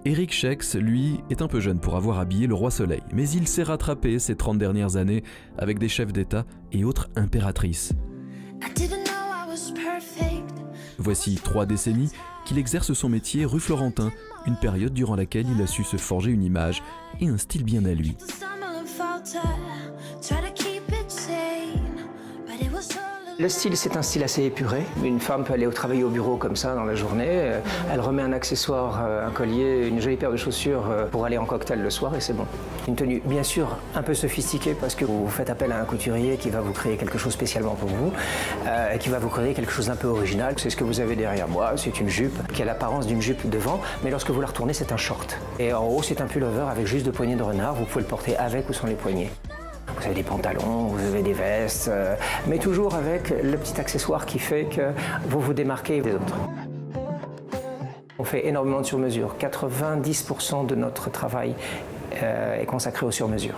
Eric Schex, lui, est un peu jeune pour avoir habillé le roi Soleil, mais il s'est rattrapé ces 30 dernières années avec des chefs d'État et autres impératrices. Voici 3 décennies qu'il exerce son métier rue Florentin, une période durant laquelle il a su se forger une image et un style bien à lui. Le style, c'est un style assez épuré. Une femme peut aller travailler au bureau comme ça dans la journée. Elle remet un accessoire, un collier, une jolie paire de chaussures pour aller en cocktail le soir et c'est bon. Une tenue, bien sûr, un peu sophistiquée parce que vous faites appel à un couturier qui va vous créer quelque chose spécialement pour vous, qui va vous créer quelque chose d'un peu original. C'est ce que vous avez derrière moi. C'est une jupe qui a l'apparence d'une jupe devant, mais lorsque vous la retournez, c'est un short. Et en haut, c'est un pullover avec juste 2 poignées de renard. Vous pouvez le porter avec ou sans les poignets. Vous avez des pantalons, vous avez des vestes, mais toujours avec le petit accessoire qui fait que vous vous démarquez des autres. On fait énormément de sur-mesure. 90% de notre travail est consacré aux sur-mesures.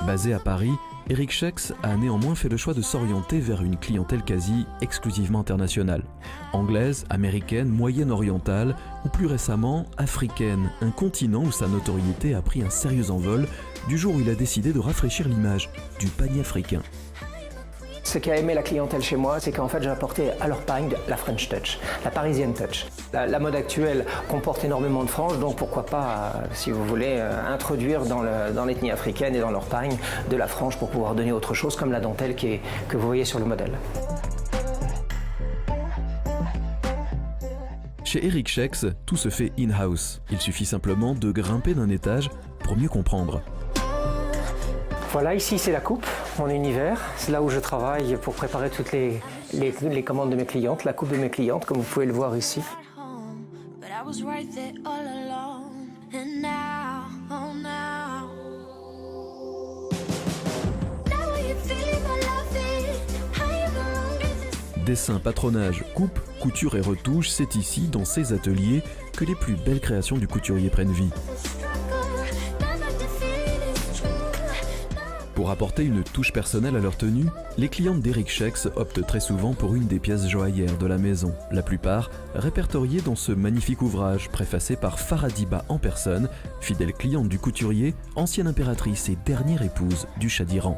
Basé à Paris, Eric Schex a néanmoins fait le choix de s'orienter vers une clientèle quasi exclusivement internationale. Anglaise, américaine, moyenne-orientale ou plus récemment africaine, un continent où sa notoriété a pris un sérieux envol du jour où il a décidé de rafraîchir l'image du panier africain. Ce qu'a aimé la clientèle chez moi, c'est qu'en fait j'ai apporté à leur pagne la French touch, la Parisienne touch. La mode actuelle comporte énormément de franges, donc pourquoi pas, si vous voulez, introduire dans l'ethnie africaine et dans leur pagne de la frange pour pouvoir donner autre chose, comme la dentelle que vous voyez sur le modèle. Chez Eric Schex, tout se fait in-house. Il suffit simplement de grimper d'un étage pour mieux comprendre. Voilà, ici c'est la coupe, mon univers. C'est là où je travaille pour préparer toutes les commandes de mes clientes, la coupe de mes clientes, comme vous pouvez le voir ici. Dessin, patronage, coupe, couture et retouche, c'est ici, dans ces ateliers, que les plus belles créations du couturier prennent vie. Pour apporter une touche personnelle à leur tenue, les clientes d'Eric Schex optent très souvent pour une des pièces joaillères de la maison, la plupart répertoriées dans ce magnifique ouvrage préfacé par Faradiba en personne, fidèle cliente du couturier, ancienne impératrice et dernière épouse du Shah d'Iran.